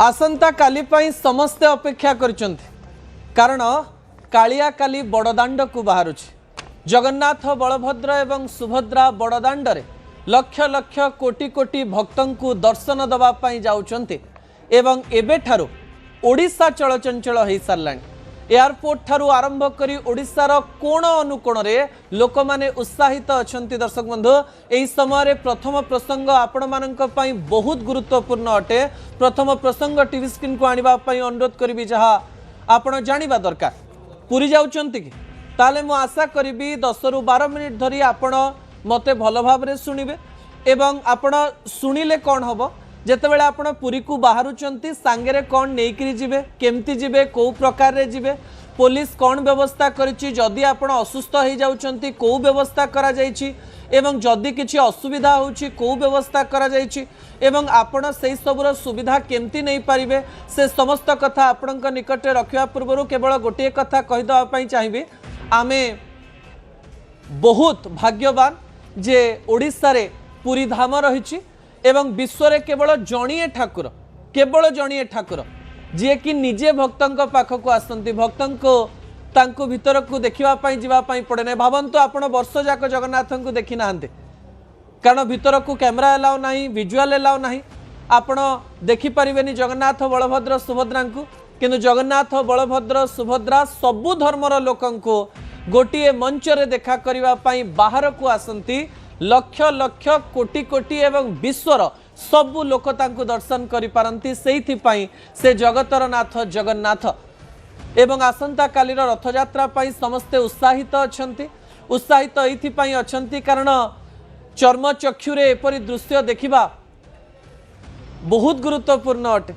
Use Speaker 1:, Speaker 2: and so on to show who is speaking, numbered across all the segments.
Speaker 1: आसंता काली पाई समस्ते अपेक्षा करिसंती कारण कालिया काली बड़दाण्ड को बाहर जगन्नाथ बलभद्र एवं सुभद्रा बड़दाण्ड रे लक्ष लक्ष कोटि कोटि भक्तों को दर्शन दवापाई जाउचंती एवं एबे ठारू ओडिशा चलचंचल हो साराणी। एयरपोर्ट ठारू आरंभ करी ओडिशार कोण अनुकोण रे लोक माने उत्साहित अछंती। दर्शक बंधु एही समय प्रथम प्रसंग आपण मानक पई बहुत गुरुत्वपूर्ण अटे। प्रथम प्रसंग टीवी स्क्रीन को आनिबा पई अनुरोध करिबी जहा आपण जानिबा दरकार। पुरी जाउचंती कि ताले मु आशा करिबी 10 रु 12 मिनिट धरी आपण मते भलो भाबरे सुनिबे एवं आपण सुनिले कोन हबो जेतेबेले आपण पुरी को बाहरुचंती सांगेरे कोन नेइकरी जिबे केमती जिबे को प्रकार रे जिबे पुलिस कोन व्यवस्था करिछि जदि आपण असुस्थ हो जाउचंती को व्यवस्था करा जाइछि एवं जदि किछि असुविधा होछि को व्यवस्था करा जाइछि एवं आपण सेहि सबुर सुविधा केमती नै पारिबे से समस्त कथा आपणक निकटे रखिया पूर्व केवल गोटे कथा कहि दवा पई चाहिबी आमे बहुत भाग्यवान जे ओडिसा रे पुरी धाम रहिछि एवं विश्व रे केवल जणिए ठाकुर जे कि निजे भक्तों पाखक आसती भक्तों तांको भीतर को देखा जावाई पड़े ना। भावंतु आपण वर्ष जाक जगन्नाथ को देखी ना कारण भीतर को कैमरा एलाउ ना विजुआल एलाउ ना आपण देखिपारे जगन्नाथ बलभद्र सुभद्रा को किंतु जगन्नाथ बलभद्र सुभद्रा सबु धर्मर लोकों को गोटे मंच रे देखा करने बाहर को आसती लक्ष लक्ष कोटि कोटि एवं विश्वर सबु लोक तांको दर्शन करि पारंती से जगतर नाथ जगन्नाथ एवं आसंता कालीर रथयात्रा पाई समस्ते उत्साहित अछंती। उत्साहित एइथिपाई अछंती कारण चर्म चक्षुरे एपरि दृश्य देखिबा बहुत गुरुत्वपूर्ण अटे।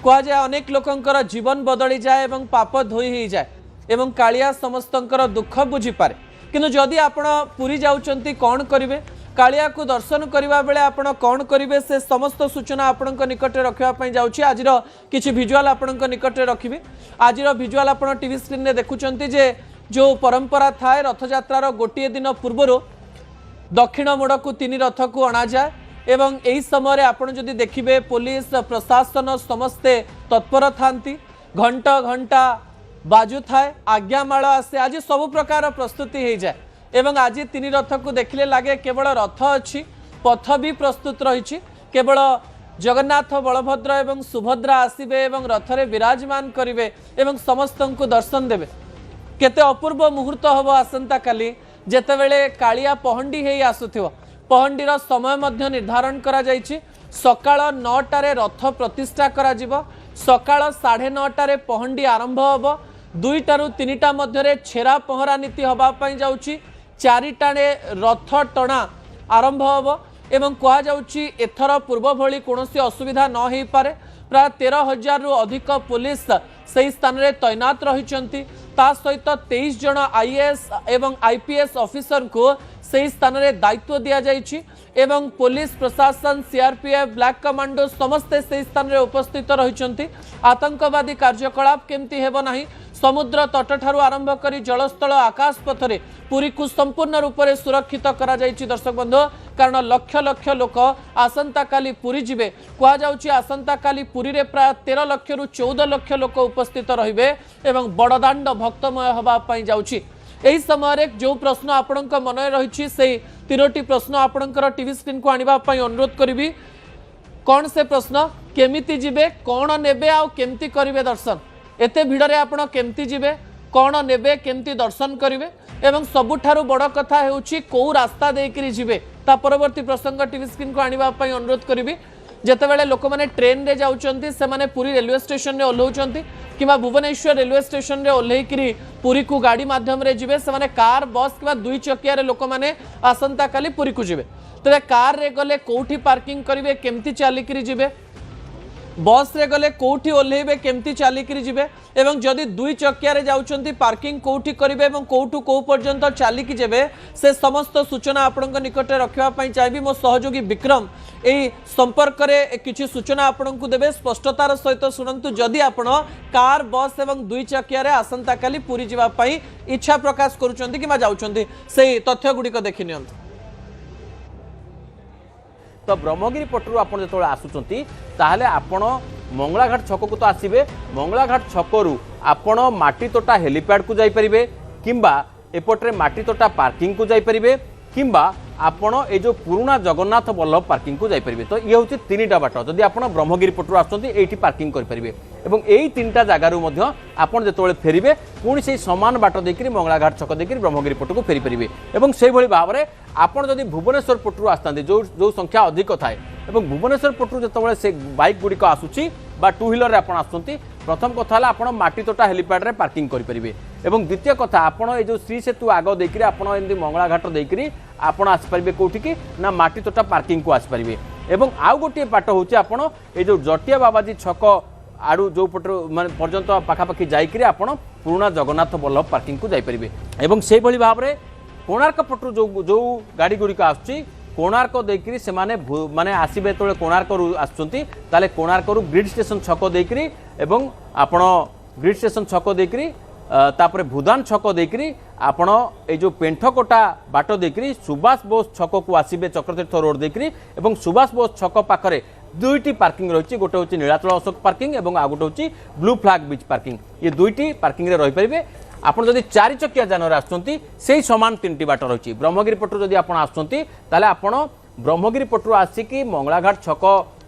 Speaker 1: कह जाए अनेक लोकंकर जीवन बदली जाए एवं पाप धोई हो जाए एवं कालिया समस्तंकर दुख बुझी पारे किंतु जदि आपण पुरी जाउचंती कौन करिवे कालिया को दर्शन करबा बेले आपण कौन करिवे से समस्त सूचना आपणक निकटे रखिया पई जाउची। आजिर किछि विजुअल आपणक निकटे रखिबे। आजिर विजुअल आपण टीवी स्क्रीन रे देखुचंती जे जो परंपरा थाए रथयात्रार गोटे दिन पूर्व दक्षिण मोड़ को 3 रथ को अणा जाए एवं एही समय आपण जदि देखिबे पुलिस प्रशासन समस्ते तत्पर थांती घंटा घंटा बाजू थाए आज्ञामाल आसे आज सब प्रकार प्रस्तुति हो जाए एवं आज 3 रथ को देखले लगे केवल रथ अच्छी पथ भी प्रस्तुत रही केवल जगन्नाथ बलभद्र एवं सुभद्रा आसबे एवं रथरे विराजमान करेंगे एवं समस्त को दर्शन देवे। केते अपूर्व मुहूर्त हम आसंता काली जेतेबेले कालिया पहंडी हो आसुथिबो पहंडीर समय मध्य निर्धारण करा जाइछि। सकाळ 9टारे रथ प्रतिष्ठा करा जिवो सकाळ 9:30 पहंडी आरंभ होबो 2टारू 3टा मध्यरे छेरा पहरा नीति हवापाई जाउछि 4टारे रथ टणा आरंभ होबो एवं कहा जाउछि एथर पूर्व भली कोनोसी असुविधा न हेई पारे। प्राय 13,000 रु अधिक पुलिस सही स्थान रे तैनात रहिचंती ता सहित 23 जन आईएएस एवं आईपीएस ऑफिसर को सही स्थान रे दायित्व दिया जाइछि एवं पुलिस प्रशासन सीआरपीएफ ब्लैक कमांडो समस्ते सही स्थान रे उपस्थित रहिचंती। आतंकवादी कार्यकलाप केमती हेबो नाही समुद्र तट ठारू आरंभ करी जलस्थल आकाश पथरे पुरी को संपूर्ण रूप से सुरक्षित करा जाइछि। दर्शक बंधु कारण लक्ष लक्ष लोक आसंता काली पुरी जिबे कहा जाउछि आसंता काली पुरी रे प्राय 13 लक्ष रु 14 लक्ष लोक उपस्थित रहिबे एवं बड़दाण्ड भक्तमय हवा पई जाउछि। एही समय जो प्रश्न आपणक मन रही से 3टी प्रश्न आपणकर टीवी स्क्रीन को आनिबा पई अनुरोध करिबी। कौन से प्रश्न केमिति जिबे कौन नेबे आ केमती करिवे दर्शन एते भिड़रे आपण केमती जिबे कौन नेबे केमती दर्शन करिवे एवं सबुठारु बड़ कथा हेउछि को रास्ता देकरी जिबे ता परवर्ती प्रसंग टीवी स्क्रीन को आनिबा पई अनुरोध करिबी। जेतेबेले लोक माने ट्रेन रे जाउचंती से माने पुरी रेलवे स्टेशन रे ओल्हौचंती किबा भुवनेश्वर रेलवे स्टेशन रे ओल्हेकरी पुरी को गाड़ी माध्यम रे जिबे से माने कार बस किबा 2 चकिया रे लोक माने आसंता काली पुरी को जिबे तबे कार रे गले कोठी पार्किंग करिवे केमती चालिकरी जिबे बस रे गले कोठी ओल्हेबे केमती चालिकरी जिबे एवं जदि 2 चकिया रे जाउचंती पार्किंग कोठी करिवे एवं कोठू को पर्यंत चालिकी जेबे से समस्त सूचना आपणक निकटे रखिबा पई चाहिबी। मो सहयोगी विक्रम एई संपर्क रे किछि सूचना आपणक देबे स्पष्टतार सहित सुनंतु जदि आपण कार बस एवं 2 चकिया रे आसंता काली पुरी जिबा पई इच्छा प्रकाश करूचंती किबा जाउचंती से तथ्य गुडी को देखि नियंतु।
Speaker 2: तो ब्रह्मगिरी पटरू आप जो आसुँच ताहले आपण मंगलाघाट छक को तो आसबे मंगलाघाट छकरू आपण माटीतोटा हेलीपैड को जाइपारे किंबा एपट्रे माटीतोटा पार्किंग को जाइपारे किंबा आपण ए जो पुराना जगन्नाथ वल्लभ पार्किंग को जाइपारे। तो ये हूँ 3टा बाट जदि आप ब्रह्मगिरी पटू आसती पार्किंग करेंगे और यही 3टा जगार आपड़ जो फेरबे पुणी से सामान बाट देकर मंगलाघाट छक देकर ब्रह्मगिरी पटू को फेरी पारे। और से भाव में आपड़ जदि भुवनेश्वर पटू आसते जो संख्या अधिक थाए और भुवनेश्वर पटू जो से बाइक गुड़िक आसूसी टू व्हीलर आप आसुँच प्रथम कथा आप माटीतोटा हेलीपैड रे पार्किंग करेंगे। और द्वितीय कथा आपड़ ये श्री सेतु आग देकर आपड़ी मंगलाघाट देकर आपड़ आसपारे कौटिकी ना माटीतोटा पार्किंग को आसपारे। और आउ गोटे बाट हूँ आपड़ ये जो जटिया बाबाजी छक आड़ू जो पट माने पर्यंत पाखापाखि जाइए आप पुराना जगन्नाथ वल्लभ पार्किंग को जाइपारे। और से भाव में कोणार्क पटू जो गाड़ी गुड़िक आसुची कोणार्क देकर से माने आसबे जो कोणार्क आसुँच कोणार्क ग्रिड स्टेशन छक देकर एवं आपण ग्रिड स्टेशन छक देकर तापर भूदान छक देकर आपण ए जो पेंठकोटा बाट देकर सुभाष बोस छक को आसबे चक्रतीर्थ रोड देकर एवं सुभाष बोस छक पाखरे 2टी पार्किंग रही गोटे हूँ नीलाचल अशोक पार्किंग और आ गोटे हूँ ब्लू फ्लैग बीच पार्किंग ये 2टी पार्किंग रही पारे। आपड़ जदि 4 चकिया जान आसुँच से सामान 3टी बाट रही ब्रह्मगिरी पटू जदि आप आसुँच आपड़ ब्रह्मगिरी पटू आसिकी मंगलाघाट छक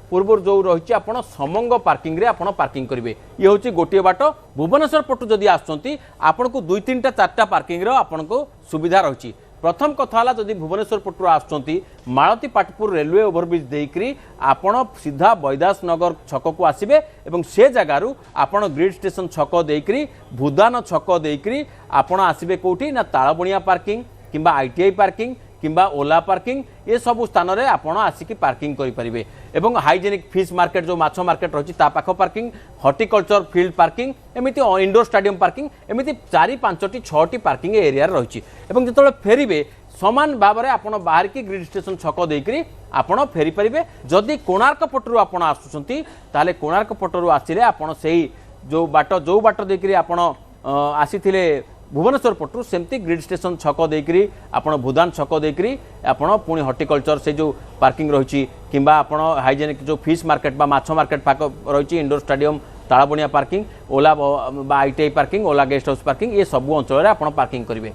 Speaker 2: पूर्व जो रही आप समंग पार्किंग रे आप पार्किंग करेंगे। ये हूँ गोटे बाट भुवनेश्वर पटू जदि आसुँच आपन को 2, 3टा 4टा पार्किंग आपन को सुविधा रही। प्रथम कथा जदि भुवनेश्वर पटू आसुँच मालती पाटपुर रेलवे ओभरब्रिज देकर आपण सीधा बैदास नगर छक को आसबे और से जगार आपण ग्रिड स्टेशन छक देकर भूदान छक देकर आपण आसबे कौटी ना तालबणिया पार्किंग किंबा आईटीआई पार्किंग किंबा ओला पार्किंग ये सब स्थान में आपण आसिकी पार्किंग करेंगे। एवं हाइजेनिक फिश मार्केट जो माछ मार्केट रही पाख पार्किंग हॉर्टिकल्चर फील्ड पार्किंग एमती इंडोर स्टाडियम पार्किंग एमती 4, 5टी 6टी पार्किंग एरिया रही। और जो फेरबे समान भाव में आप बाहर की ग्रिड स्टेशन छक देकर आपड़ फेरी पारे। जदि कोणार्क पटरू आप आसुँच ताले कोणार्क पटरू आसिले आपड़ से जो बाट देकर आपड़ आसी भुवनेश्वर पटू सेमती ग्रिड स्टेशन छक देकर आपड़ भूदान छक देकर आपड़ पुणी हॉर्टिकल्चर से जो पार्किंग रही किंबा आपड़ हाइजेनिक जो फिश मार्केट बा माछ मार्केट पाक रही इंडोर स्टाडियम तालबणिया पार्किंग ओला आईटीआई पार्किंग ओला गेस्ट हाउस पार्किंग ये सब अंचल आप पार्किंग करेंगे।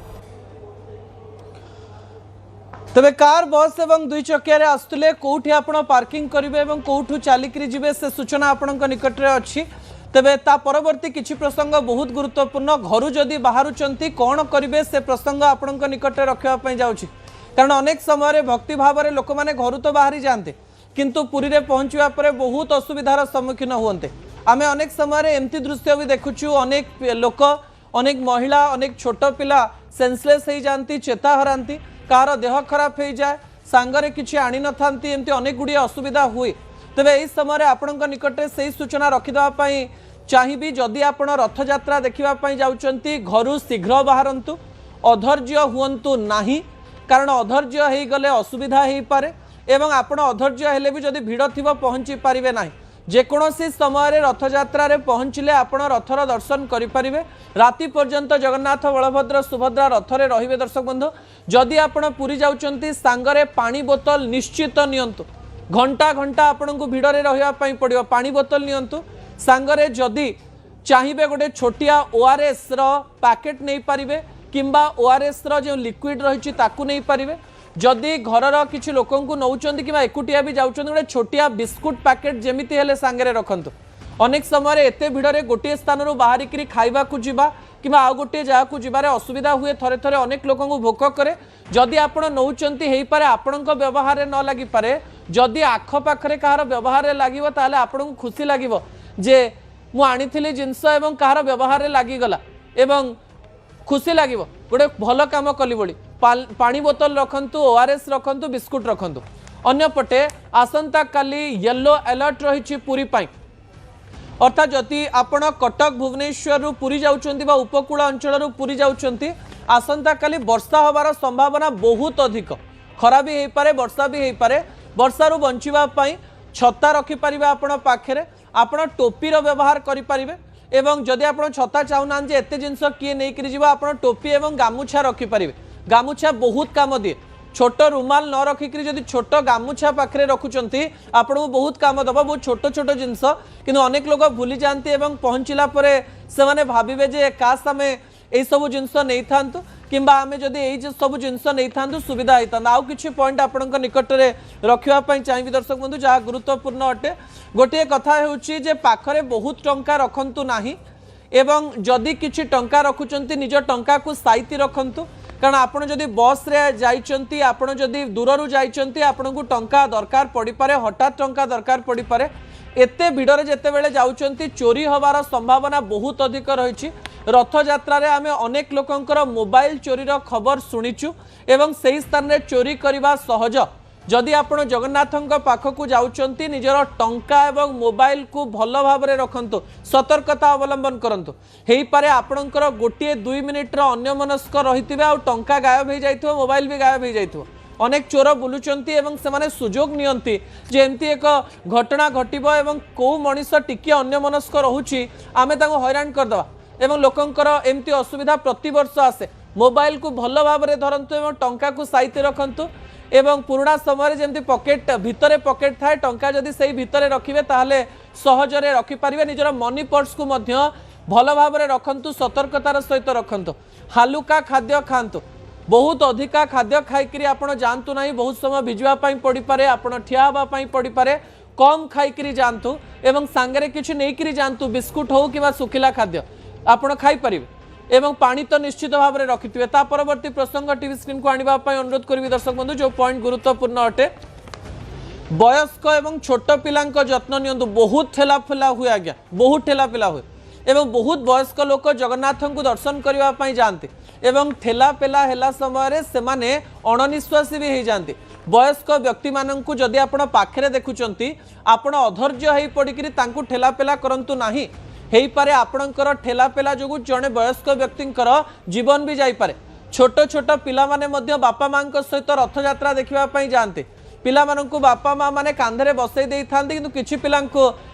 Speaker 1: तबे कार बस एवं 2 चकिया आसुले कौटी आप पार्किंग करेंगे और कौटू चलिक जी से सूचना आपण निकट में अच्छी। तेबे ता परवर्ती किछि प्रसंग बहुत गुरुत्वपूर्ण घर जदि बाहरुचंती कौन करेंगे से प्रसंग आपण निकट रखापी जाऊँगी कारण अनेक समय भक्ति भाव में लोक मैंने घर तो बाहरी जाते किंतु पुरी रे पहुँचवा पर बहुत असुविधार सम्मुखीन हुए। आम अनेक समय एमती दृश्य भी देखुचु अनेक लोक अनेक महिला अनेक छोट पिला सेंसलेस हो जाती चेता हराती कार देह खराब हो जाए सांगरे किछि आनी न थांती एमती अनेक गुड़िए असुविधा हुए। तेबे यही समय आपण निकट से सूचना रखिदेवाई चाहिए जदि आप रथ यात्रा देखा जाउचंती घर शीघ्र बाहरंतु अधैर्य हुंतु नाही कारण अधैर्य हो गले असुविधा हो पारे एवं आपण अधैर्य हेले भी जदि भिड़ थी पहुँची पारे ना जेकोसी समय रथ यात्रा पहुँचले आपण रथर दर्शन करेंगे। राति पर्यंत जगन्नाथ बलभद्र सुभद्रा रथरे रे दर्शक बंधु जदि आपण पुरी जाउचंती सांगरे पानी बोतल निश्चित नियंतु घंटा घंटा आपण को भिड़े रही पड़ो पानी बोतल नियंतु सांगरे जदि चाहिए गोटे छोटिया ओआरएस पैकेट नहीं पारिबे किंबा ओआरएस जो लिक्विड रही नहीं पारिबे जदि घरर किसी लोक नौकरी कि एकुटिया भी जाऊँ गोटे छोटिया बिस्कुट पैकेट जमीती हेले सांगरे रखंतु। अनेक समय एते भिड़े गोटे स्थान बाहरिकी खाइबा को जीवा कि आउ गोटे जगह जाबार असुविधा हुए थे थे अनेक लोक भोक करे जदि आप नौकरी हो पारे आपण व्यवहार न लगी पारे जदि आखपाखे कहार व्यवहार लगे ताले आपको खुशी लगे जे मु आनी जिनस एवं कहार व्यवहार लगिगला एवं खुशी लगे गोटे भल कम कली बोली पानी बोतल रखंतु ओआरएस रखंतु बिस्कुट रखंतु। अन्यपटे आसंता काली येलो अलर्ट रही पुरी पाई अर्थात जदि आपण कटक भुवनेश्वर पुरी जाउचंती बा उपकूल अंचल पुरी जाउचंती आसंता काली वर्षा होबार संभावना बहुत अधिक खरा भी हो पारे वर्षा भी हो पारे। वर्षारू बंचिबा पाई छता रखिपारे आपण पाखे आपण टोपीर व्यवहार करें एवं जदि आप छता चाहूना एत जिनस किए नहीं कर आप टोपी एवं गामुछा रखिपारे गामुछा बहुत काम दिए छोट रुमाल न रखिक जदि छोट गामुछा पाखे रखुंट आपको बहुत काम दब बहुत छोट छोट जिनस कि अनेक लोग भूली जाती पहुँचला से भावे जे काश आम यही सब जिनस नहीं था कि आम जदि यही सब जिनस नहीं था सुविधा होता आउ कि पॉइंट आपण निकट में रखापी चाहिए दर्शक बंधु जहाँ गुरुत्वपूर्ण अटे गोटे कथा हो पाखरे बहुत टंका रखंतु नाही एवं जदि किछि टंका रखुचंती निज टंका को साइती रखंतु कारण आपण जदि बस रे जाइचंती आपण जदि दूररू जाइचंती आपण को टंका दरकार पड़ी पारे हठात टंका दरकार पड़ी पारे एते भिड़रे जेते बेले जाउचंती चोरी होबार संभावना बहुत अधिक रही रथ यात्रा रे आमे अनेक लोकंकर मोबाइल चोरीर खबर शुणीचु एवं सही स्थान रे चोरी करबा सहज जदि आपण जगन्नाथंक पाखकु जाउचंती निजर टंका एवं मोबाइल को भल भाव में रखंतु सतर्कता अवलंबन करंतु हेई पारे आपणकर गोटे 2 मिनिट अन्यमनस्क रहिथिबे आ टंका गायब हो जाइथो मोबाइल भी गायब हो जाइथो अनेक चोर बुलुचंती एवं सेमाने सुजोग नियंती जे एमती एक घटना घटिबो एवं को मनीष टिके अन्यमनस्क रहुची आमे तांको हैरान करदवा एवं लोकंकर एमती असुविधा प्रति वर्ष आसे मोबाइल को भल भाव में धरंतु एवं टंका को साइती रखंतु एवं पुराना समय जमी पकेट भितर पकेट थाए टंका जदि सही भितर रखिए ताहले सहजरे रखिपारे निजर मनी पर्स को मध्य भल भाव में रखंतु सतर्कतार सहित रखंतु हालुका खाद्य खांतु बहुत अधिका खाद्य खाई आपण जानतु नहीं बहुत समय भिजवाई पड़ पारे आपण ठिया होगापी पड़ पारे कम खाई जातु एवं सांगरे किछि नहीं जातु बिस्कुट हो कि सुखिला खाद्य आपण खाई पारे एवं पानी तो निश्चित भाव में रखिथे ता परवर्ती प्रसंग टीवी स्क्रीन को आने अनुरोध करी दर्शक बंधु जो पॉइंट गुरुत्वपूर्ण अटे वयस्क एवं छोट पिला जत्न नियंतु बहुत ठेलाफेला हुए आज्ञा बहुत ठेलाफेला हुए एवं बहुत वयस्क लोक जगन्नाथ को दर्शन करने जाते एवं ठेलापेला है समय से अणनिश्वासी भी हो जाती वयस्क व्यक्ति मानू जदि आप पाखे देखुंट आपण अधैर्य हो पड़ी ठेलापेला करंतु नाही हेई पारे आपणकर ठेलापेला जो जड़े वयस्क व्यक्तिंकर जीवन भी जाइपारे छोट छोट पिला माने मध्य बापा मां सहित रथ यात्रा देखा जाते पिला मानू बापा माँ माने कांधरे बसई दे था किंतु किछि पिला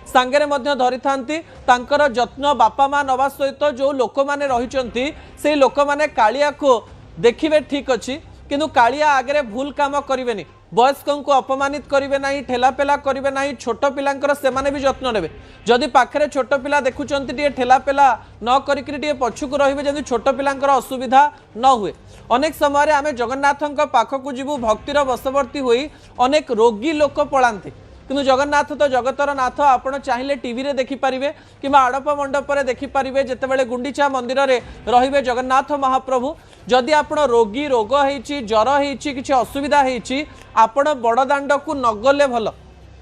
Speaker 1: सांगरे मध्य धरी थांती तांकर जत्न बापा माँ नवा सहित जो लोक माने रहिचंती से लोक माने कालिया को देखिबे ठीक अच्छी किंतु कालिया आगे भूल काम करें वयस्क को अपमानित करेंगे ना ठेलापेला करेंगे ना छोट पिलांकर सेमाने भी जत्न नेबे जदि पाखरे छोट पिला देखुंट ठेलापेला न करिकरी पछुक रहिबे जदि छोट पिलांकर असुविधा न हुए अनेक समय आमे जगन्नाथंक पाखकु जीवु भक्तिर वशवर्ती होई अनेक रोगी लोक पलांती किंतु जगन्नाथ तो जगतर नाथ आपण चाहिए टीवी रे देखि पारिबे किंबा आड़प मंडप रे देखि पारिबे जेतेबेले गुंडीचा मंदिर रे रहिबे जगन्नाथ महाप्रभु जदि आपण रोगी रोग हेछि जर हेछि किछि असुविधा हेछि आपण बड़दाण्ड को नगले भल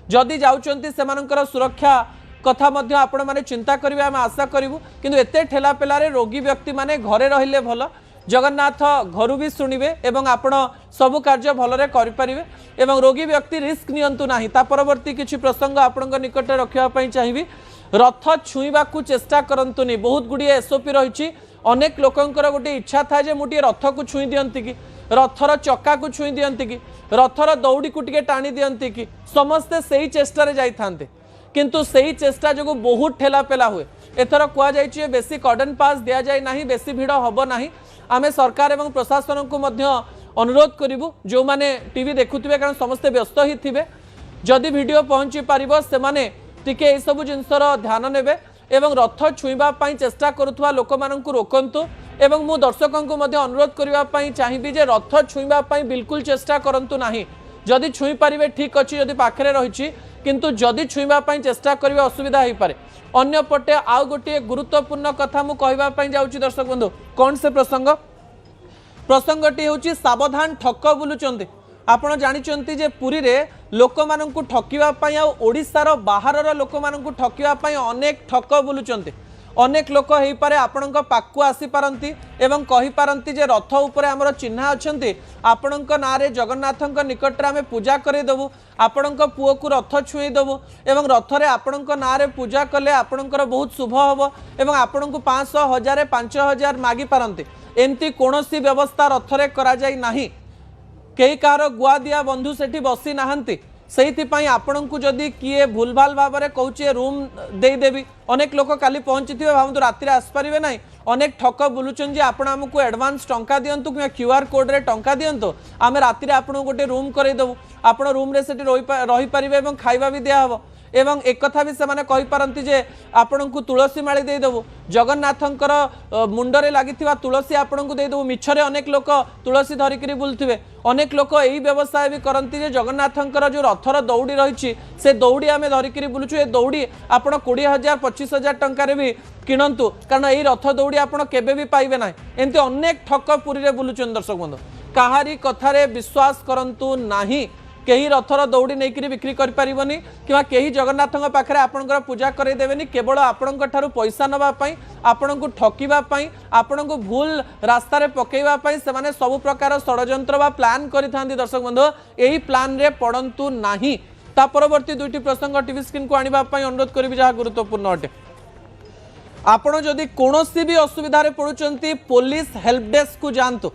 Speaker 1: जदि जाउचंती सेमानकर सुरक्षा कथा मध्य आपण माने चिंता करिवे आमे आशा करिवु किंतु एते ठेलापेला रे रोगी व्यक्ति माने घरे रहिले भल जगन्नाथ घर भी शुणवे एवं आपण सबु कार्य भलरे करिपारिबे एवं रोगी व्यक्ति रिस्क नियंतु नाही ता परवर्ती किछि प्रसंग आपणक निकट रखिया पई चाहिबी रथ छुईबा को चेष्टा करंतुनी बहुत गुडी एसओपी रहिछि अनेक लोकंकर गोटे इच्छा था जे मुटिए रथ को छुई दियंती कि रथर चक्का को छुई दियंती कि रथर दौड़ी को टिके टाणी दियंती कि समस्ते सही चेष्टा रे जाई थांते किंतु सही चेष्टा जो बहुत ठेलापेला हुए एथर कुआ जाइछि बेसी कर्डन पास दिया जाए नाही बेसी भिड़ हबो नाही आमे सरकार एवं प्रशासन को मध्य अनुरोध करिवु जो माने टीवी देखुथिबे कारण समस्ते व्यस्त ही थिबे जदि वीडियो पहुंची पारिबो से माने टिके ए सब जिनसर ध्यान नेबे एवं रथ छुईबा पई चेष्टा करुथुवा लोक माननकु रोकंतु एवं मु दर्शकों को मध्य अनुरोध करिवा पई चाहिबी जे रथ छुईबा पई बिल्कुल चेष्टा करंतु नाही जदि छुई पारिबे ठीक अछि जदि पाखरे रहिछि किंतु जदि छुईबा पई चेष्टा करिवे असुविधा होई पारे अन्य पटे आउ गोटे गुरुत्वपूर्ण कथा मु कहबा पई जाउछि दर्शक बंधु कोन से प्रसंगटी होछि सावधान ठक बुलुचंती आपण जानिचंती जे पुरी रे लोक माननकु ठकिबा पई आ ओडिसा बाहर लोक माननकु ठकिबा पई अनेक ठक बुलुचंती अनेक लोक हेई पारे आपणक पाकु आसी पारंती एवं कहि पारंती जे रथ उपरे हमर चिन्ह अछंती आपणक नारे जगन्नाथंक निकट रे हमें पूजा करि देबु आपणक पुओ को रथ छुई देबु एवं रथ रे आपणक नारे पूजा कले आपणकर बहुत शुभ हबो एवं आपणक 500 1000 5000 मागी पारंती एमती कोनोसी व्यवस्था रथ रे करा जाई नाही केई कार गुआ दिया बंधु सेठी बसी नाहंती से आपण को जदि किए भूल भाल भाव में कहे रूम देदेवी अनेक लोक काली पहुंची थे भावतु राति आसपारे ना अनेक ठक बुलूचन आपण आमको एडवांस टंका दिंतु कि क्यूआर कोड रे टंका दिंतु आम राति आपन गोटे रूम करदेवु आपण रूम रे रही पारे खाଇବା भी दिहब एवं एक कथा भी से कही पारती जे आपण को तुलसी माली देदेवु जगन्नाथंकर मुंडरे लगी तुलसी आपण को देदेवु मिछरे अनेक लोक तुलसी धरिकी बुलुवे अनेक लोक यही व्यवसाय भी करती जे जगन्नाथंकर जो रथर दौड़ी रही से दौड़ी आम धरिकी बुलुचु ए दौड़ी आपण 20,000 25,000 टंकार भी किणतु कारण यही रथ दौड़ी आपड़ केबे भी पाइबे ना एमती अनेक ठक पुरी रे बुलुचन दर्शक बंधु काहारी कथारे विश्वास करंतु नाही कहीं रथर दौड़ी नहीं बिक्री करें कि कहीं जगन्नाथ पाखे आपंकर पूजा करदेवेनि केवल आपण पैसा नापी आपण को ठकवाई आपण को भूल रास्तार पकईवाई से सब प्रकार षड्यंत्र बा प्लान करिथांती दर्शक बंधु यही प्लान रे पड़ंतु नाही ता परवर्ती दुईटी प्रसंग टीवी स्क्रीन को आने अनुरोध करी जहाँ गुरुत्वपूर्ण अटे आपण जदि कौनसी भी असुविधा पड़ुचंती पुलिस हेल्प डेस्क को जानतु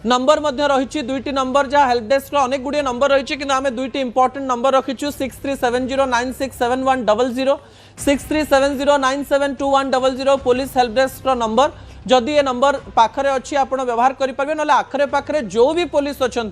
Speaker 1: नंबर मध्य रही दुईटी नंबर जहाँ हेल्प डेस्क अनेक गुड़िए नंबर रही कि आम दुईटी इंपोर्टेंट नंबर रखीचु 6370967100 6370972100 पुलिस हेल्प डेस्क नंबर जदि ये नंबर पाखरे अच्छी आप व्यवहार करेंगे ना आखरे पाखरे जो भी पुलिस अच्छा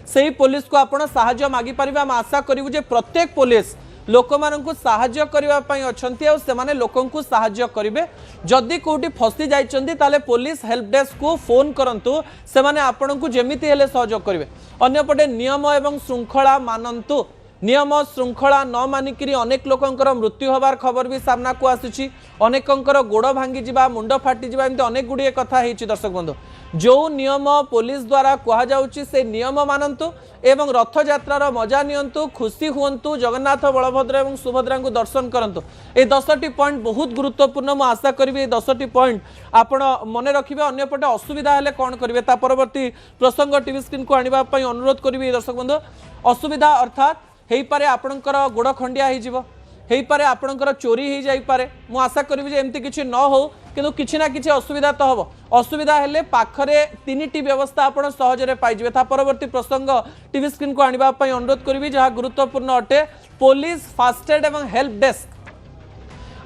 Speaker 1: से पुलिस को आप साहाय्य मागी पारे आम आशा करूँ जे प्रत्येक पुलिस लोक मानू साहाय्य करने अच्छा से लोक साहाय्य करेंगे जदि कौटी फसी जाइए पुलिस हेल्प डेस्क को फोन करंतु से माने आपण को जेमिति हेले सहयोग करेंगे अन्यपटे नियम एवं श्रृंखला मानंतु नियम श्रृंखला न मानिकी अनेक लोकंकर मृत्यु होबार खबर भी सामना को आसुची अनेकंकर गोड़ भांगी जा मुंड फाटी जा एमती अनेक गुड़िए कथा होती दर्शक बंधु जो नियम पुलिस द्वारा कहुच्छी से नियम मानतु एवं रथ यात्रार मजा नियंतु खुशी हुंतु जगन्नाथ बलभद्र और सुभद्रा को दर्शन करंतु ए 10टी पॉइंट बहुत गुरुत्वपूर्ण मु आशा करी 10टी पॉइंट आपण मन रखिबे अन्यपटे असुविधा हेले कौन करेंगे ता परवर्ती प्रसंग टीवी स्क्रीन को आनिबा पई अनुरोध करी दर्शक बंधु असुविधा अर्थात हेई पारे आपणकर गोड़ खंडिया हेई पारे आपणकर चोरी हो जाई पारे मु आशा करी जे एमती किछि न हो किंतु किछि ना किछि असुविधा तो हम असुविधा हेले पाखरे 3टी व्यवस्था आपण सहजरे पाइजिबे ता परवर्ती प्रसंग टीवी स्क्रीन को आनिबा पई अनुरोध करी जहाँ गुरुत्वपूर्ण अटे पुलिस फास्टेड एवं हेल्प डेस्क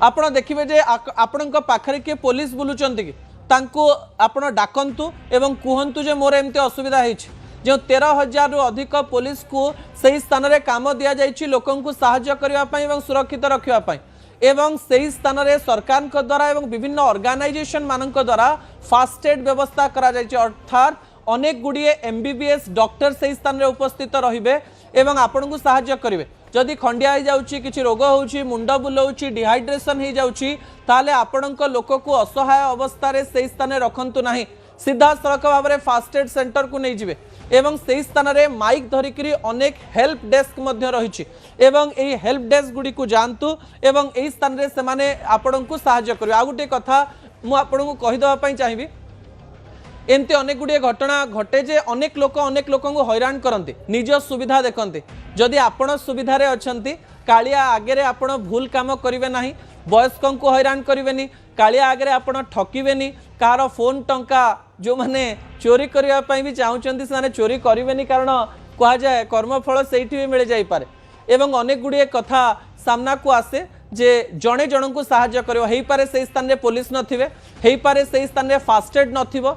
Speaker 1: आपण देखिबे जे आपणक पाखरे के पुलिस बुलुचंती कि तांको आपण डाकंतु एवं कुहंतु जे मोर एमती असुविधा हेछि जो 13,000 रु अधिक पुलिस को सही स्थान में काम दि जाइए लोकों को साहाय्य करने और सुरक्षित रखापी एवं सही स्थान में सरकार द्वारा एवं विभिन्न ऑर्गेनाइजेशन मान द्वारा फास्टेड व्यवस्था करा अर्थात अनेक गुड़िए MBBS डॉक्टर सही स्थान में उपस्थित रहिबे एवं आपन को साहाय्य करेंगे जदि खंडिया हो जाउची किछि रोग होउची मुंड बुलाउची डिहाइड्रेशन हो जाउची ताले आपणक लोक को असहाय अवस्था रे सही स्थान में रखंतु नाही सीधा सड़क भाव में फास्टेड सेंटर को नहीं जिवे एवं से स्थान में माइक धरिकी अनेक हेल्प डेस्क रही एवं यही हेल्प डेस्क गुड़ी को जानतु एवं यही स्थान में से आपण को साहाय्य करेंगे आ गोटे कथा मुझे कहीदेवाई चाहिए एमती अनेक गुड़िए घटना घटे जे अनेक लोक को हैरान करते निज सुविधा देखते जदि आपण सुविधा अच्छा कालिया आगे आपण भूल काम करेंगे ना वयस्कों को हैरान करेंगे कालिया आगे आपण ठकिबेनी कार फोन टंका जो माने चोरी करने भी चाहते से चोरी करेंगे कारण कहुए कर्मफल से भी मिल जापे एवं अनेक गुड़िए कथा सामना को आसे जे जड़े जन को साहाय्य कर पारे से स्थान में पुलिस नथिबे पारे से स्थान में फास्टेड नथिबो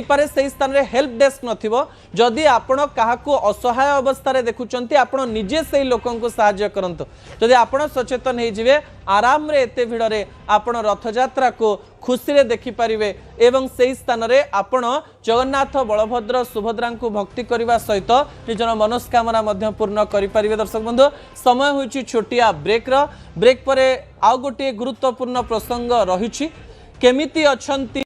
Speaker 1: पारे से स्थान में हेल्प डेस्क नथिबो जदि आपण काहाको असहाय अवस्था रे देखुचंती आपण निजे से लोकों को साहाय्य करंतु जदि आपण सचेतन हो जिवे आराम रे एते भिड़ रे आपण रथ यात्रा को खुशी रे देखि पारिबे एवं से स्थान रे आपण जगन्नाथ बलभद्र सुभद्रा को भक्ति करने सहित निजर मनस्कामना पूर्ण करें दर्शक बंधु समय होइछि छोटिया ब्रेक पर आउ गोटे गुरुत्वपूर्ण प्रसंग रही केमिति अछंती